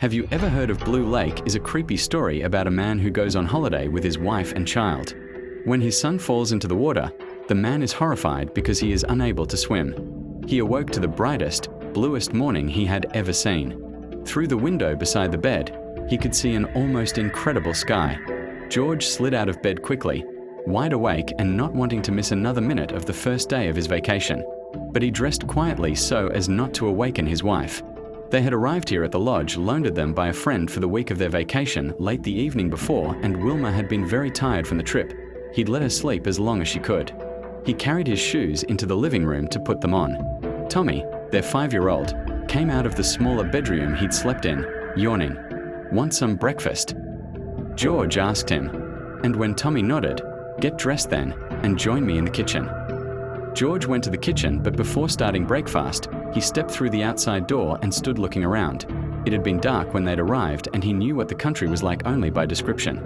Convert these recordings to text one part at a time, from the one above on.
Have you ever heard of Blue Lake is a creepy story about a man who goes on holiday with his wife and child. When his son falls into the water, the man is horrified because he is unable to swim. He awoke to the brightest, bluest morning he had ever seen. Through the window beside the bed, he could see an almost incredible sky. George slid out of bed quickly, wide awake and not wanting to miss another minute of the first day of his vacation. But he dressed quietly so as not to awaken his wife. They had arrived here at the lodge loaned to them by a friend for the week of their vacation late the evening before, and Wilma had been very tired from the trip. He'd let her sleep as long as she could. He carried his shoes into the living room to put them on. Tommy, their 5-year-old, came out of the smaller bedroom he'd slept in, yawning. "Want some breakfast?" George asked him, and when Tommy nodded, "Get dressed then, and join me in the kitchen." George went to the kitchen, but before starting breakfast, he stepped through the outside door and stood looking around. It had been dark when they'd arrived, and he knew what the country was like only by description.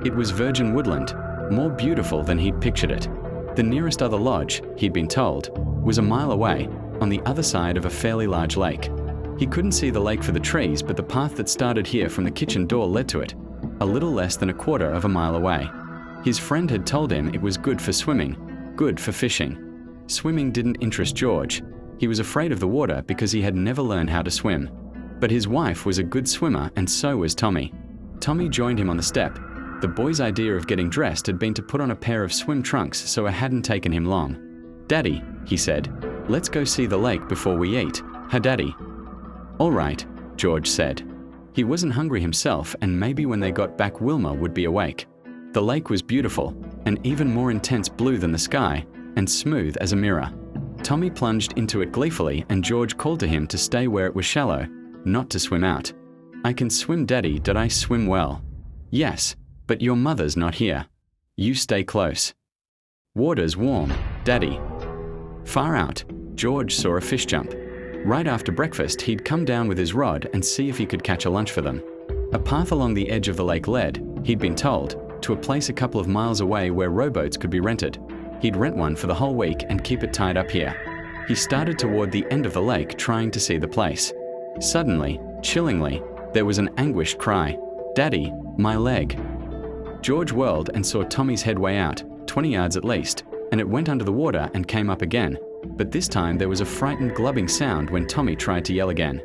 It was virgin woodland, more beautiful than he'd pictured it. The nearest other lodge, he'd been told, was a mile away, on the other side of a fairly large lake. He couldn't see the lake for the trees, but the path that started here from the kitchen door led to it, a little less than a quarter of a mile away. His friend had told him it was good for swimming, good for fishing. Swimming didn't interest George. He was afraid of the water because he had never learned how to swim. But his wife was a good swimmer, and so was Tommy. Tommy joined him on the step. The boy's idea of getting dressed had been to put on a pair of swim trunks, so it hadn't taken him long. "Daddy," he said, "let's go see the lake before we eat. Huh, Daddy?" "All right," George said. He wasn't hungry himself, and maybe when they got back Wilma would be awake. The lake was beautiful, an even more intense blue than the sky, and smooth as a mirror. Tommy plunged into it gleefully, and George called to him to stay where it was shallow, not to swim out. "I can swim, Daddy. Did I swim well?" "Yes, but your mother's not here. You stay close." "Water's warm, Daddy." Far out, George saw a fish jump. Right after breakfast, he'd come down with his rod and see if he could catch a lunch for them. A path along the edge of the lake led, he'd been told, to a place a couple of miles away where rowboats could be rented. He'd rent one for the whole week and keep it tied up here. He started toward the end of the lake, trying to see the place. Suddenly, chillingly, there was an anguished cry. "Daddy, my leg." George whirled and saw Tommy's head way out, 20 yards at least, and it went under the water and came up again. But this time there was a frightened glubbing sound when Tommy tried to yell again.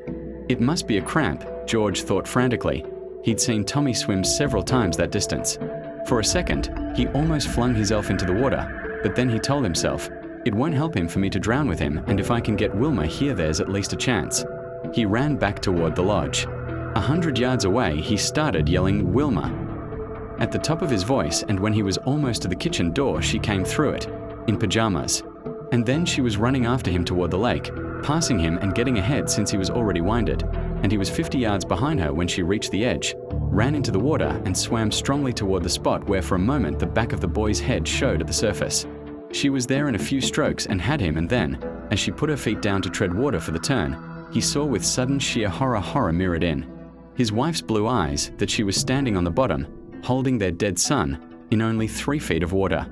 It must be a cramp, George thought frantically. He'd seen Tommy swim several times that distance. For a second, he almost flung himself into the water. But then he told himself, "It won't help him for me to drown with him, and if I can get Wilma here, there's at least a chance." He ran back toward the lodge. 100 yards away, he started yelling, "Wilma!" at the top of his voice, and when he was almost to the kitchen door, she came through it, in pajamas. And then she was running after him toward the lake, passing him and getting ahead since he was already winded, and he was 50 yards behind her when she reached the edge, ran into the water and swam strongly toward the spot where for a moment the back of the boy's head showed at the surface. She was there in a few strokes and had him, and then, as she put her feet down to tread water for the turn, he saw with sudden sheer horror mirrored in. His wife's blue eyes, that she was standing on the bottom, holding their dead son, in only 3 feet of water.